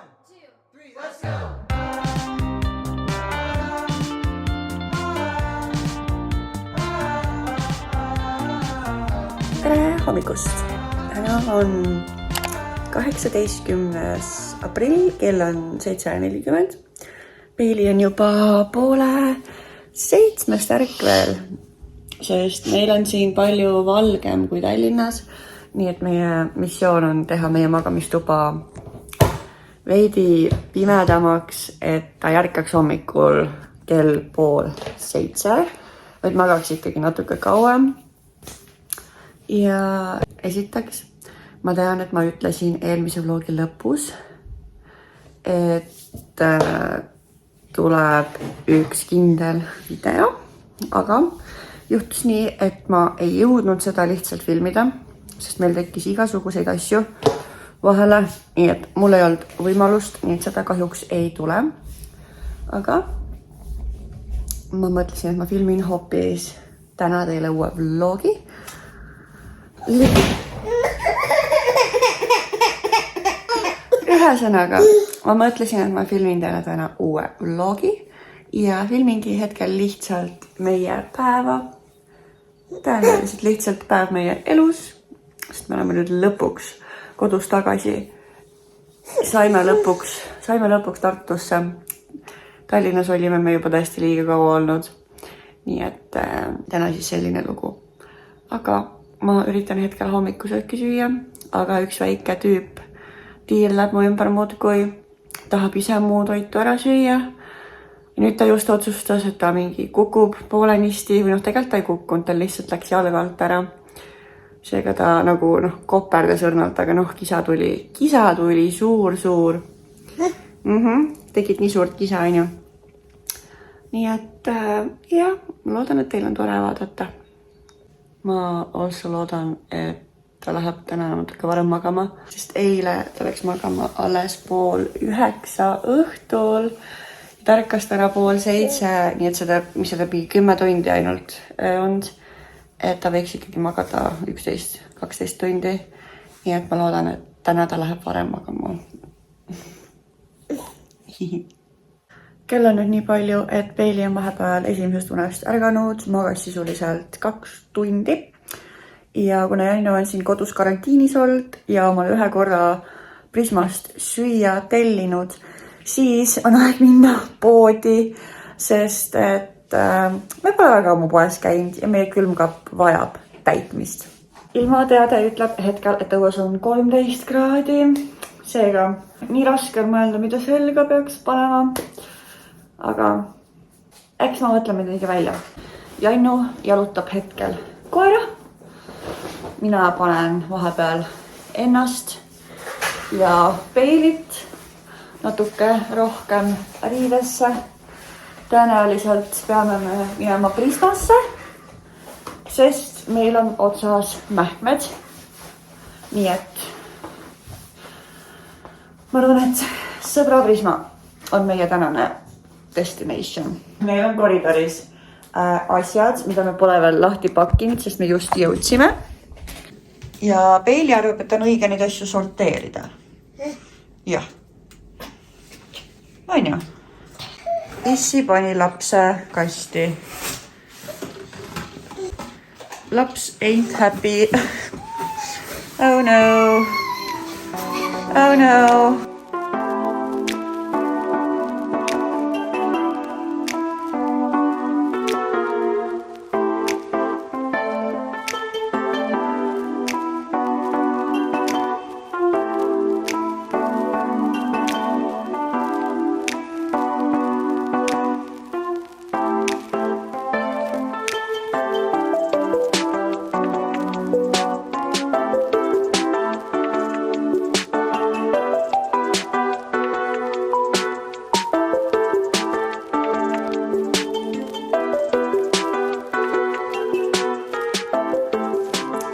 2, 3, let's go! Tere hommikust! Täna on 18. aprill, kell on 7:40. Peili on juba 6:30 ärkvel, sest meil on siin palju valgem kui Tallinnas. Nii et meie missioon on teha meie magamistuba veidi pimedamaks, et ta järkaks hommikul kell 6:30, vaid magaks ikkagi natuke kauem. Ja esiteks, ma tean, et ma ütlesin eelmise vlogi lõpus, et tuleb üks kindel video, aga juhtus nii, et ma ei jõudnud seda lihtsalt filmida, sest meil tekkis igasuguseid asju vahele, nii et mul ei olnud võimalust, nii et seda kahjuks ei tule. Aga ma mõtlesin, et ma filmin hoopis täna teile uue vlogi. Ühesõnaga, ma mõtlesin, et ma filmin teile täna uue vlogi ja filmingi hetkel lihtsalt meie päeva. Tõenäoliselt lihtsalt päev meie elus, sest me oleme nüüd lõpuks kodus tagasi. Saime lõpuks Tartusse. Tallinnas olime me juba tõesti liiga kaua olnud. Nii et täna siis selline lugu. Aga ma üritan hetkel hommikusööki süüa, aga üks väike tüüp tiirleb mu ümber muudkui tahab ise muu toitu ära süüa. Ja nüüd ta just otsustas, et ta mingi kukub poolenisti või tegelikult ta ei kukkunud, ta lihtsalt läks jalga alt ära. Seega ta nagu koperdas õrnalt, aga kisa tuli suur. Tegid nii suurt kisa, on ju. Nii et jah, ma loodan, et teil on tore vaadata. Ma also loodan, et ta läheb täna natuke varem magama, sest eile ta läks magama alles 8:30 õhtul. Ta ärkas täna 6:30, nii et seda, mis seda 10 tundi ainult on, et ta võiks ikkagi magada 11-12 tundi. Nii et ma loodan, et täna ta läheb varem magama. Kell on nüüd nii palju, et Peili on vahepeal esimesest unest ärganud, magas sisuliselt 2 tundi. Ja kuna Janno on siin kodus karantiinis olnud ja omale ühe korra Prismast süüa tellinud, siis on aeg minna poodi, sest et me pole väga ammu poes käinud ja meie külmkapp vajab täitmist. Ilmateade ütleb hetkel, et õues on 13 kraadi. Seega nii raske on mõelda, mida selga peaks panema. Aga eks ma mõtlen midagi välja. Janno jalutab hetkel koera. Mina panen vahepeal ennast ja Peilit natuke rohkem riidesse. Tõenäoliselt peame me minema Prismasse, sest meil on otsas mähkmed. Nii et ma arvan, et sõbra Prisma on meie tänane destination. Meil on koridoris asjad, mida me pole veel lahti pakkinud, sest me just jõudsime. Ja Peili arvab, et on õige neid asju sorteerida. Jah. On ju? Issi pani lapse kasti. Laps ain't happy. Oh no. Oh no.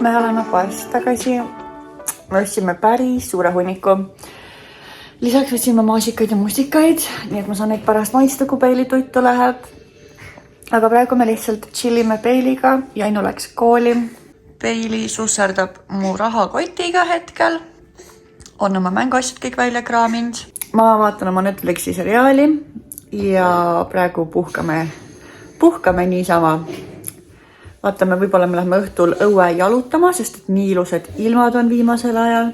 Me oleme poest tagasi. Me ostsime päris suure hunniku. Lisaks võtsime maasikaid ja mustikaid, nii et ma saan neid pärast maista, kui Peili tuttu läheb. Aga praegu me lihtsalt chillime Peiliga. Jainu läks kooli. Peili susserdab mu rahakotiga hetkel. On oma mänguasjad kõik välja kraaminud. ma vaatan oma Netflixi seriaali ja praegu puhkame niisama. Vaatame, võib-olla me lähme õhtul õue jalutama, sest et nii ilusad ilmad on viimasel ajal.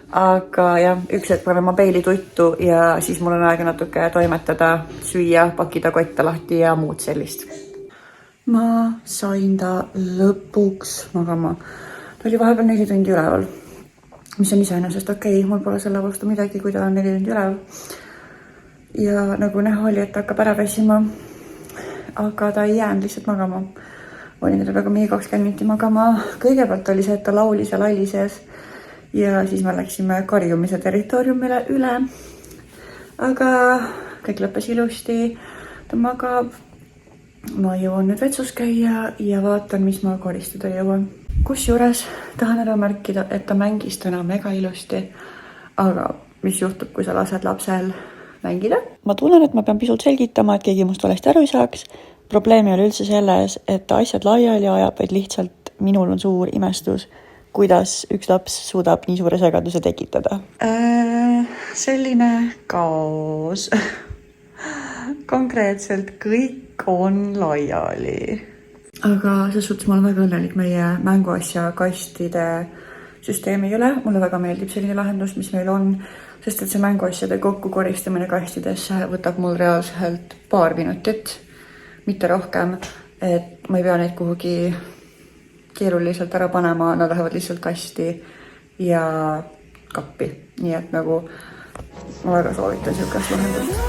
Aga jah, üks hetk paneme peili tuttu ja siis mul on aega natuke toimetada, süüa, pakida kotte lahti ja muud sellist. Ma sain ta lõpuks magama. Ta oli vahepeal 4 tundi üleval, mis on iseenesest okei. Mul pole selle vastu midagi, kui ta on 4 tundi üleval. Ja nagu näha oli, et ta hakkab ära väsima, aga ta ei jäänud lihtsalt magama. Olin teda mingi 20 minuti magama. Kõigepealt oli see, et ta laulis ja lalises ja siis me läksime karjumise territooriumile üle. Aga kõik lõppes ilusti. Ta magab. Ma jõuan nüüd vetsus käia ja vaatan, mis ma koristada jõuan. Kusjuures tahan ära märkida, et ta mängis täna mega ilusti. Aga mis juhtub, kui sa lased lapsel mängida? Ma tunnen, et ma pean pisut selgitama, et keegi must valesti aru ei saaks. Probleemi oli üldse selles, et ta asjad laiali ajab, et lihtsalt minul on suur imestus, kuidas üks laps suudab nii suure segaduse tekitada. Selline kaos. Konkreetselt kõik on laiali. Aga selles suhtes ma olen väga õnnelik meie mänguasja kastide süsteemi üle. Mulle väga meeldib selline lahendus, mis meil on, sest et see mänguasjade kokku koristamine kastidesse võtab mul reaalselt paar minutit, mitte rohkem, et ma ei pea neid kuhugi keeruliselt ära panema, nad lähevad lihtsalt kasti ja kappi. Nii et nagu ma väga soovitan sellist lahendust.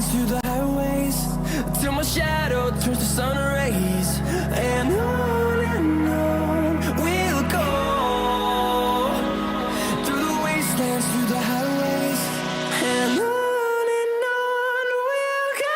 Through the highways till my shadow turns to sun rays, and on we'll go through the wastelands, through the highways, and on we'll go.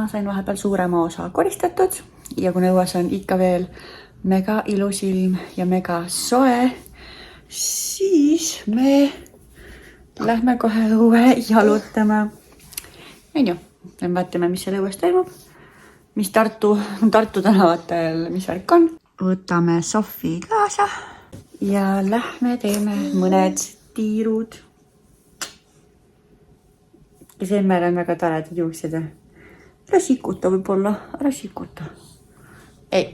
Sain vahepeal suurema osa koristatud ja kui õues on ikka veel mega ilus ilm ja mega soe, siis me lähme kohe õue jalutama. On ju, me vaatame, mis seal õues toimub, mis Tartu tänavatel, mis värk on. Võtame Sofi kaasa ja lähme teeme mõned tiirud. Ja semmel on väga taledad juuksed. Ära sikuta võib-olla, ära sikuta. Ei.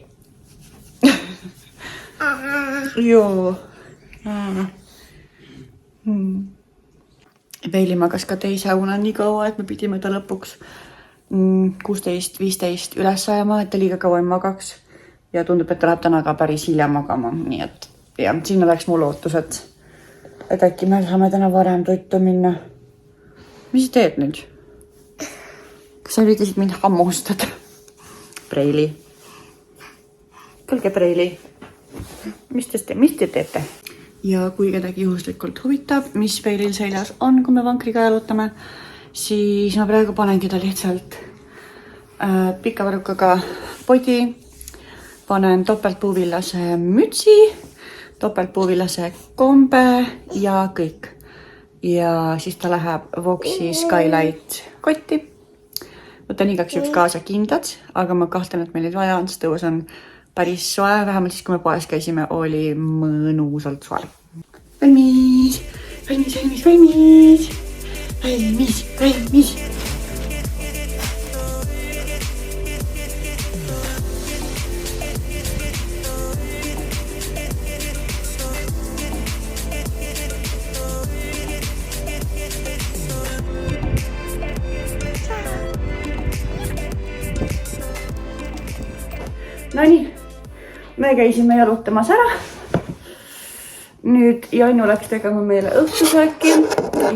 Joo. Veili magas ka teise una nii kaua, et me pidime ta lõpuks 16-15 üles ajama, et ta liiga kaua ei magaks. Ja tundub, et ta läheb täna ka päris hilja magama. Nii et ja, sinna läks mul ootus, et äkki me saame täna varem tuttu minna. Mis sa teed nüüd? Kas sa üritasid mind hammustada? Preili. Kõlge Preili. Mis te teete? Ja kui kedagi juhuslikult huvitab, mis Preilil seljas on, kui me vankriga jalutame, siis ma praegu panengi ta lihtsalt pika varrukaga podi, panen topeltpuuvillase mütsi, topeltpuuvillase kombe ja kõik. Ja siis ta läheb Voxi Skylight kotti. Võtan igaks juks kaasa kindad, aga ma kahtlen, et meil neid vaja on, sest õues on päris soe, vähemalt siis, kui me poes käisime, oli mõnusalt soe. Valmis, valmis, valmis, valmis, valmis, valmis. Nonii, me käisime jalutamas ära. Nüüd Jannu läks tegema meile õhtusööki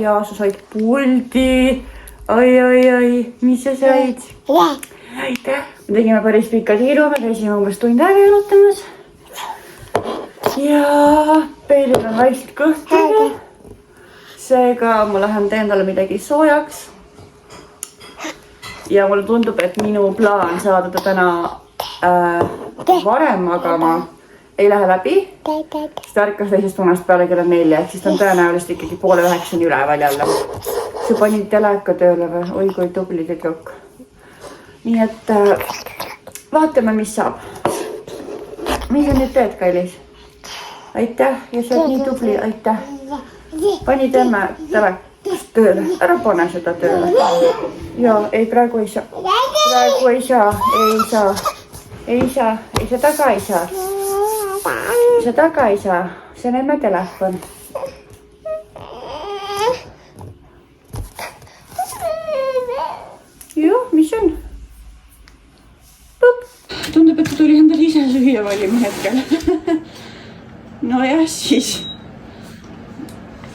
ja sa said puldi. Ai, mis sa said? Aitäh! Me tegime päris pika tiiru, me käisime umbes tund aega jalutamas. Ja Peelil on vaikselt kõhtega. Seega ma lähen teen talle midagi soojaks. Ja mulle tundub, et minu plaan saada ta täna varem magama ei lähe läbi. Ta ärkas teisest unest peale kella 4, ehk siis ta on tõenäoliselt ikkagi 8:30 üleval jälle. Sa panid teleka tööle või? Oi, kui tubli tüdruk. Nii et vaatame, mis saab. Mis sa nüüd teed, kallis? Aitäh ja sa oled nii tubli, aitäh. Pani teeme telekast tööle. Ära pane seda tööle. Ja, ei, praegu ei saa. Praegu ei saa, ei saa. Ei saa taga ei saa. Sa taga ei saa. See on emme telefon. Joo, mis on? Pup. Tundub, et ta tuli endale ise süüa valima hetkel. No ja siis.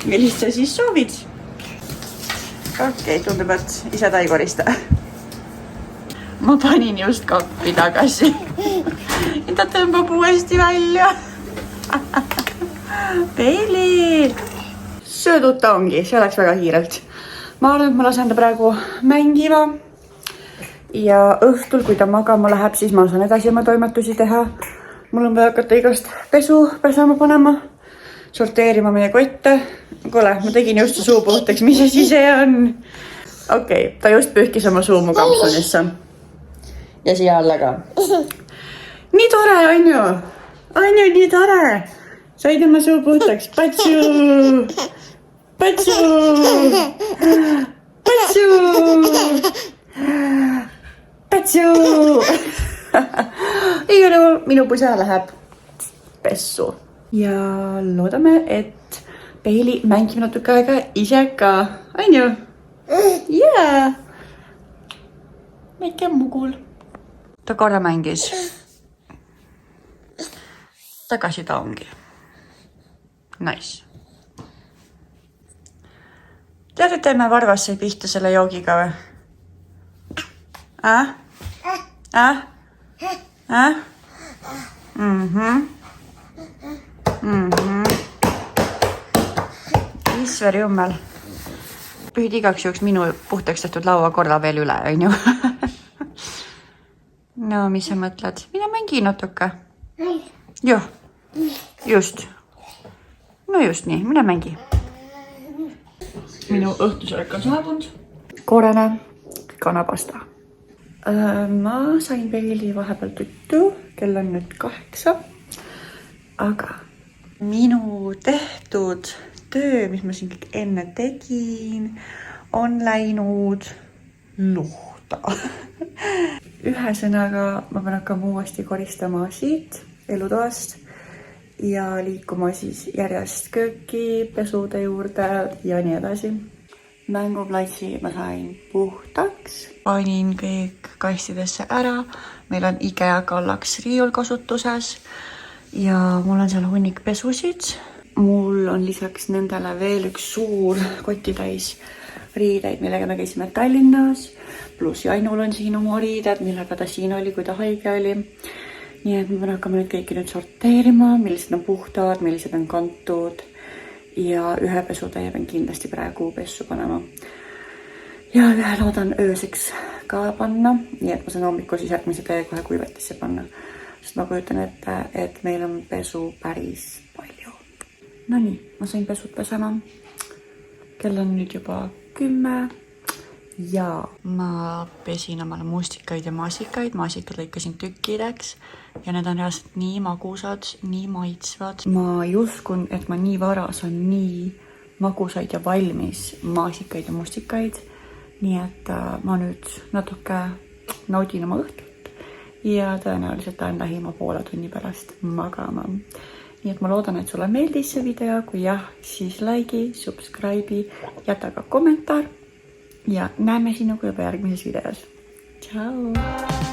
Millist sa siis soovid? Okei, tundub, et ise ta ei korista. Ma panin just kappi tagasi. Ja ta tõmbab uuesti välja. Peili! Söödud ta ongi, see läks väga kiirelt. Ma arvan, et ma lasen ta praegu mängima. Ja õhtul, kui ta magama läheb, siis ma saan edasi oma toimetusi teha. Mul on vaja hakata igast pesu pesama panema. Sorteerima meie kotte. Kuule, ma tegin just suu puhtaks, mis asi see on? Okei, ta just pühkis oma suu mu kampsunisse. Ja siia alla ka. Nii tore, Anju! Anju, nii tore! Said oma suu puhtaks. Patsu! Patsu! Patsu! Patsu! Igal juhul minu pusa läheb pessu. Ja loodame, et Peili mängib natuke aega ise ka. Anju? Jaa! Väike mugul. Ta korra mängis. Tagasi ta ongi. Nice. Tead, et teeme Varvas sai pihta selle joogiga või? Isver jummel. Pühid igaks juhuks minu puhtaks tehtud laua korra veel üle, on ju? No, mis sa mõtled? Mine mängi natuke. Joo, just. No just nii, mine mängi. Minu õhtusöök on saabunud. Korene kanapasta. Ma sain Peili vahepeal tuttu. Kell on nüüd 8. Aga minu tehtud töö, mis ma siin kõik enne tegin, on läinud luhta. Ühesõnaga, ma pean hakkama uuesti koristama siit elutoast ja liikuma siis järjest kööki, pesude juurde ja nii edasi. Mänguplatsi ma sain puhtaks. Panin kõik kastidesse ära. Meil on IKEA Kallax riiul kasutuses ja mul on seal hunnik pesusid. Mul on lisaks nendele veel üks suur kotitäis riideid, millega me käisime Tallinnas. Pluss Jainul on siin oma riided, millega ta siin oli, kui ta haige oli. Nii et me pean hakkama nüüd kõiki nüüd sorteerima, millised on puhtad, millised on kantud. Ja ühe pesutäie pean kindlasti praegu pessu panema. Ja ühe loodan ööseks ka panna. Nii et ma saan hommikul siis järgmise täie kohe kuivetisse panna. Sest ma kujutan ette, et meil on pesu päris palju. No nii, ma sain pesud pesema. Kell on nüüd juba 10. ja ma pesin omale mustikaid ja maasikad lõikasin tükkideks ja need on reaalselt nii magusad, nii maitsvad. Ma ei uskunud, et ma nii vara saan nii magusaid ja valmis maasikaid ja mustikaid. Nii et ma nüüd natuke naudin oma õhtut ja tõenäoliselt lähen lähima poole tunni pärast magama. Nii et ma loodan, et sulle meeldis see video. Kui jah, siis like'i, subscribe'i, jäta ka kommentaar ja näeme sinuga juba järgmises videos. Ciao!